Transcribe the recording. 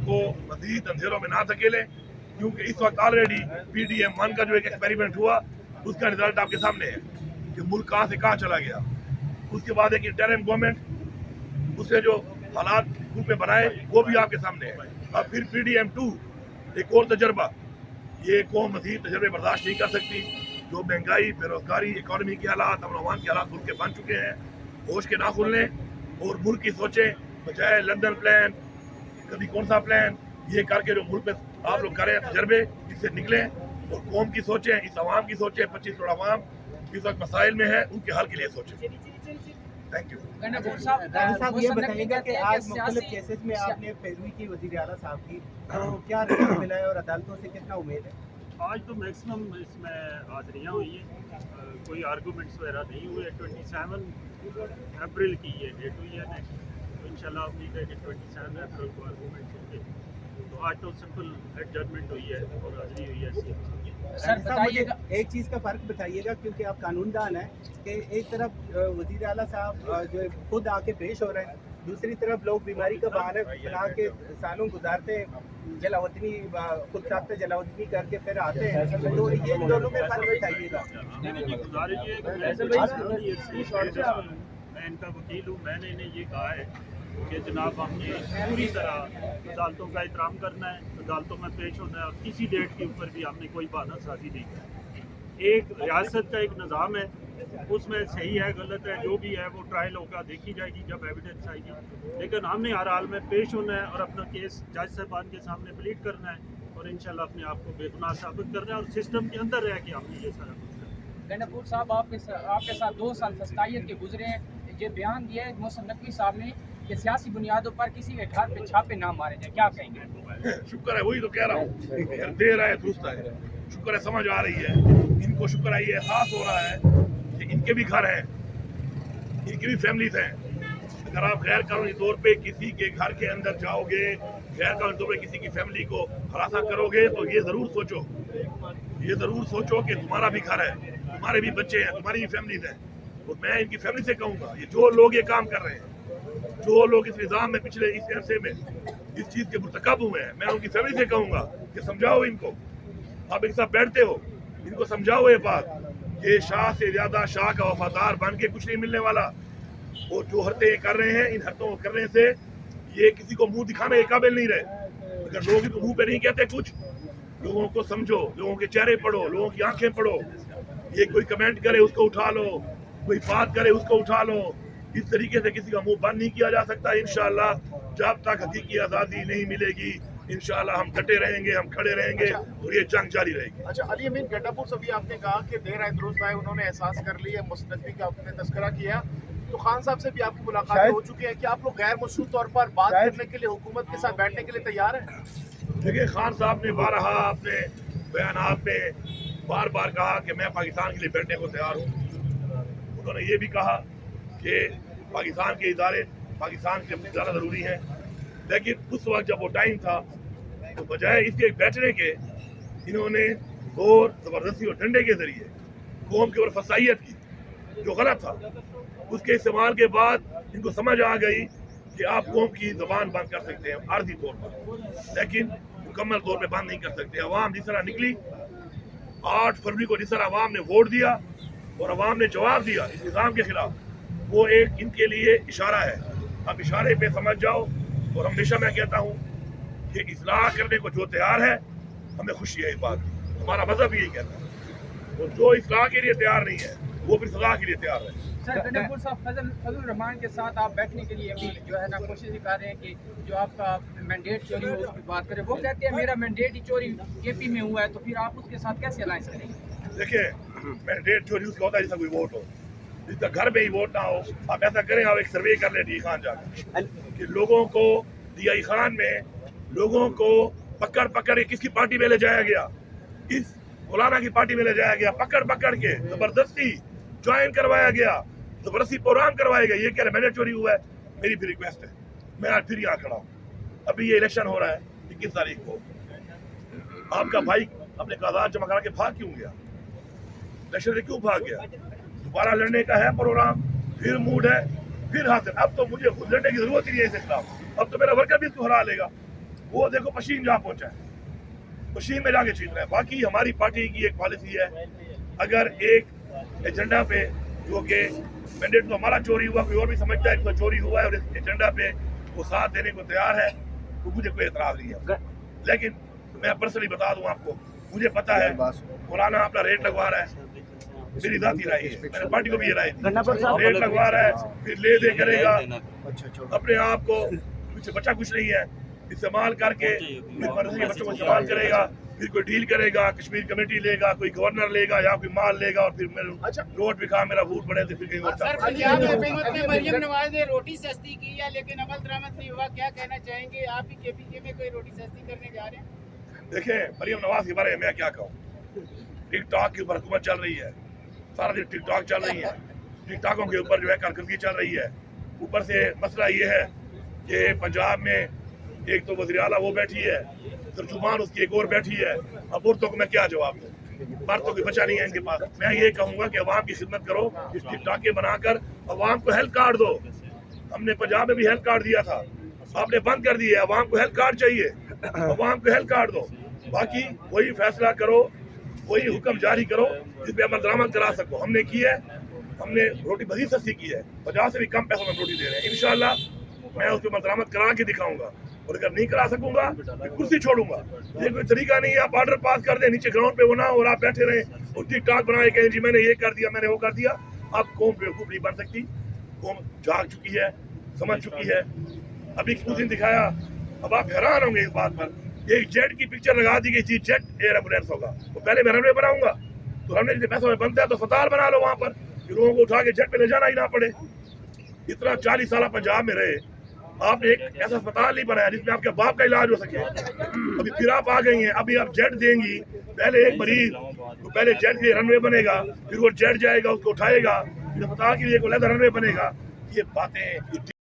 को मजीद अंधेरों में ना धकेलें, क्योंकि इस वक्त ऑलरेडी PDM-1 का जो एक एक्सपेरिमेंट हुआ उसका रिजल्ट आपके सामने है कि मुल्क कहाँ से कहाँ चला गया। उसके बाद एक इंटरिम गवर्नमेंट, उसने जो हालात मुल्क में बनाए वो भी आपके सामने है। अब फिर PDM-2 एक और तजर्बा। ये कौम मजीद तजर्बे बर्दाश्त नहीं कर सकती। जो महंगाई, बेरोजगारी, इकॉनमी के हालात, अमन अमान के हालात मुल्क के बन चुके हैं। होश के ना खुलने और मुल्क की सोचें, बजाय लंदन प्लान, कभी कौन सा प्लान, ये करके जो मुल्क में आप लोग करें तजर्बे, इससे निकलें और कौम की सोचें, इस आवाम की सोचें। 25 करोड़ आवाम इस वक्त मसाइल में है, उनके हल के लिए सोचें। Thank you. साहब ये बताइएगा कि आज मुख्तलिफ केसेस में आपने पैरवी की वज़ीर आला साहब की, तो क्या रिजल्ट मिला है और अदालतों से कितना उम्मीद है? आज तो मैक्सिमम इसमें हाज़िरियाँ हुई हैं, कोई आर्गूमेंट्स वगैरह नहीं हुए। 27 अप्रैल की ये डेट हुई है नेक्स्ट, तो इंशाल्लाह उम्मीद है कि 27 अप्रैल को आर्गूमेंट्स होंगे। तो आज तो सिंपल जजमेंट हुई है और हाज़िरी हुई है। सर बताइएगा, एक चीज़ का फ़र्क बताइएगा, क्योंकि आप कानूनदान हैं, कि एक तरफ वज़ीर आला साहब जो खुद आके पेश हो रहे हैं, दूसरी तरफ लोग बीमारी का बहाना बना के सालों गुजारते हैं, जलावतनी खुद साख्त जलावतनी करके फिर आते हैं। तो ये इन दोनों में फ़र्क बताइएगा। मैं इनका वकील हूँ, मैंने इन्हें ये कहा है कि जनाब हमने पूरी तरह अदालतों का एहतराम करना है, अदालतों में पेश होना है और किसी डेट के ऊपर भी हमने कोई बहाना साजी नहीं करना। एक रियासत का एक निज़ाम है, उसमें सही है गलत है जो भी है वो ट्रायल होगा, देखी जाएगी जब एविडेंस आएगी। लेकिन हमने हर हाल में पेश होना है और अपना केस जज साहबान के सामने प्लीड करना है और इंशाल्लाह अपने आप को बेगुनाह साबित करना है और सिस्टम के अंदर रह के हमने ये सारा कुछ करना है। गंडापुर साहब आपके साथ 2 साल फस्तायत के गुजरे हैं। ये बयान दिया है मोहसिन नकवी साहब ने कि सियासी बुनियादों पर किसी के घर पे छापे ना मारे जाए, क्या कहेंगे? शुक्र है, वही तो कह रहा हूँ, देर है दुरुस्त है। शुक्र है, समझ आ रही है इनको, शुक्र है, ये एहसास हो रहा है कि इनके भी घर हैं, इनकी भी फैमिलीज हैं। अगर आप गैर कानूनी तौर पे किसी के घर के अंदर जाओगे, गैर कानूनी तौर पे किसी की फैमिली को हरासा करोगे, तो ये जरूर सोचो कि तुम्हारा भी घर है, तुम्हारे भी बच्चे हैं, तुम्हारी भी फैमिलीज हैं। और मैं इनकी फैमिली से कहूँगा, ये जो लोग ये काम कर रहे हैं, जो लोग इस निज़ाम में पिछले इस अरसे में इस चीज़ के मुर्तकब हुए हैं, मैं उनकी फैमिली से कहूँगा कि समझाओ इनको। आप एक साथ बैठते हो, इनको समझाओ ये बात कि शाह से ज़्यादा शाह का वफादार बन के कुछ नहीं मिलने वाला। और जो हरतें कर रहे हैं, इन हरतों को करने से ये किसी को मुंह दिखाने के काबिल नहीं रहे। अगर लोग इनको मुंह पे नहीं कहते कुछ, लोगों को समझो, लोगों के चेहरे पढ़ो, लोगों की आंखें पढ़ो। ये कोई कमेंट करे उसको उठा लो, कोई बात करे उसको उठा लो। इस तरीके से किसी का मुंह बंद नहीं किया जा सकता। इंशाअल्लाह जब तक हकीकी आज़ादी नहीं मिलेगी, इंशाअल्लाह हम डटे रहेंगे, हम खड़े रहेंगे और ये जंग जारी रहेगी। अच्छा, अली अमीन गंडापुर से भी आपने कहा कि देर आए दुरुस्त आए, उन्होंने एहसास कर लिया, मुस्तनबी का आपने तस्करा किया, तो खान साहब से भी आपकी मुलाकात हो चुकी है कि आप लोग गैर मशरूत तौर पर बात करने के लिए, हुकूमत के साथ बैठने के लिए तैयार हैं? देखिए, खान साहब ने बारहा अपने बयानात में बार बार कहा कि मैं पाकिस्तान के लिए बैठने को तैयार हूँ। उन्होंने ये भी कहा कि पाकिस्तान के इदारे पाकिस्तान के लिए ज़्यादा ज़रूरी हैं। लेकिन उस वक्त जब वो टाइम था, तो बजाय इसके बैठने के, इन्होंने जोर ज़बरदस्ती और डंडे के ज़रिए कौम के ऊपर फसाइयत की, जो गलत था। उसके इस्तेमाल के बाद इनको समझ आ गई कि आप कौम की ज़बान बंद कर सकते हैं आर्जी तौर पर, लेकिन मुकम्मल तौर पे बंद नहीं कर सकते। अवाम जिस तरह निकली 8 फरवरी को, जिस तरह अवाम ने वोट दिया और अवाम ने जवाब दिया इस निज़ाम के खिलाफ, वो एक इनके लिए इशारा है। अब इशारे पे समझ जाओ। और हमेशा मैं कहता हूँ कि इस्लाह करने को जो तैयार है, हमें खुशी है इस बात की, हमारा मजहब यही कहता है। और जो इस्लाह के लिए तैयार नहीं है, वो भी सजा के लिए तैयार है। सर गंडापुर साहब, फजल रहमान के साथ आप बैठने के लिए अभी जो है ना कोशिश कर रहे हैं कि जो आपका मैंडेट चोरी हो उसकी बात करें। वो कहते हैं मेरा मैंडेट ही चोरी KP में हुआ है, तो फिर आप उसके साथ कैसे अलायंस करेंगे? देखिए, मैंडेट चोरी उसका होता है जिसका कोई वोट हो, जिसका घर में ही वोट ना हो। आप ऐसा करें, आप एक सर्वे कर लें DI खान जाकर कि लोगों को DI खान में लोगों को पकड़ पकड़ के किसकी पार्टी में ले जाया गया, इस मौलाना की पार्टी में ले जाया गया, पकड़ पकड़ के जबरदस्ती ज्वाइन करवाया गया, जबरदस्ती प्रोग्राम करवाया गया। ये कह रहे मैंने चोरी हुआ है। मेरी फिर रिक्वेस्ट है, मैं आज फिर यहाँ खड़ा हूँ। अभी ये इलेक्शन हो रहा है 21 तारीख को, आपका भाई अपने कागजात जमा करा के भाग क्यों गया? इलेक्शन से क्यों भाग गया? दोबारा लड़ने का है प्रोग्राम, फिर मूड है, फिर हासिल। अब तो मुझे खुद लड़ने की जरूरत ही नहीं है इसके खिलाफ। अब तो मेरा वर्कर भी इसको हरा लेगा। वो देखो पश्चिम जहाँ पहुंचा है, पश्चिम में जाके छीन रहा है। बाकी हमारी पार्टी की एक पॉलिसी है, अगर एक एजेंडा पे जो कि मैंडेट तो हमारा चोरी हुआ, कोई और भी समझता है कि चोरी हुआ है और इस एजेंडा पे वो साथ देने को तैयार है, तो मुझे कोई एतराज नहीं है। लेकिन मैं पर्सनली बता दूं आपको, मुझे पता है मौलाना अपना रेट लगवा रहा है, मेरी जाती राय है, मैंने पार्टी को भी ये राय दी, रेट लगवा रहा है, फिर ले दे करेगा, अपने आप को पीछे बच्चा कुछ नहीं है, इस्तेमाल करके फिर मदरसे के बच्चों को इस्तेमाल करेगा, फिर कोई डील करेगा, कश्मीर कमेटी लेगा, कोई गवर्नर लेगा या कोई माल लेगा और फिर मेरे नोट दिखा, मेरा वोट बढ़े तो फिर कहीं और सर, पंजाब हुकूमत ने मरियम नवाज ने रोटी सस्ती की है लेकिन अमल दरामद नहीं हुआ, क्या कहना चाहेंगे? आप भी केपीके में कोई रोटी सस्ती करने जा रहे हैं? देखें, मरियम नवाज के बारे में मैं क्या कहूँ, टिकटॉक के ऊपर हुकूमत चल रही है, सारा दिन टिकटॉक चल रही है, टिकटॉकों के ऊपर जो है कारकर्दगी चल रही है। ऊपर से मसला ये है कि पंजाब में एक तो वज़ीर आला वो बैठी है, तर्जुमान उसकी एक और बैठी है, अब औरतों को मैं क्या जवाब दूँ, मर्दों की बचा नहीं है इनके पास। मैं ये कहूँगा कि अवाम की खिदमत करो, इस टिकटॉके बनाकर अवाम को हेल्थ कार्ड दो। हमने पंजाब में भी हेल्थ कार्ड दिया था, आपने बंद कर दिया, अवाम को हेल्थ कार्ड चाहिए, अवाम को हेल्थ कार्ड दो। बाकी वही फैसला करो, वही हुक्म जारी करो जिस पे अमल दरामद करा सको। हमने की है, हमने रोटी मजीद सस्ती की है, 50 से भी कम पैसों में रोटी दे रहे हैं। इंशाल्लाह मैं उसको अमल दरामद करा के दिखाऊंगा, और अगर नहीं करा सकूंगा तो कुर्सी छोड़ूंगा। ये कोई तरीका नहीं है आप ऑर्डर पास कर दें, नीचे ग्राउंड पे वो ना और आप बैठे रहें और टिक टाक बनाए कहें जी मैंने ये कर दिया, मैंने वो कर दिया। अब कौम बेवकूफ नहीं बन सकती, कौम जाग चुकी है, समझ चुकी है। अभी उस दिन दिखाया, अब आप हैरान होंगे इस बात पर, एक जेट की पिक्चर लगा दी गई थी, जेट एयर एम्बुलेंस होगा, तो पहले मैं रनवे बनाऊंगा, तो रनवे जितने पैसों में बनता है तो अस्पताल बना लो वहां पर, कि लोगों को उठा के जेट पे ले जाना ही ना पड़े। इतना 40 साल पंजाब में रहे, आपने एक ऐसा अस्पताल नहीं बनाया जिसमें आपके बाप का इलाज हो सके। अभी फिर आप आ गई हैं, अभी आप जेट देंगी, पहले एक मरीज तो पहले जेट के लिए रनवे बनेगा, फिर वो जेट जाएगा उसको उठाएगा, फिर अस्पताल के लिए एक अलग रनवे बनेगा। ये बातें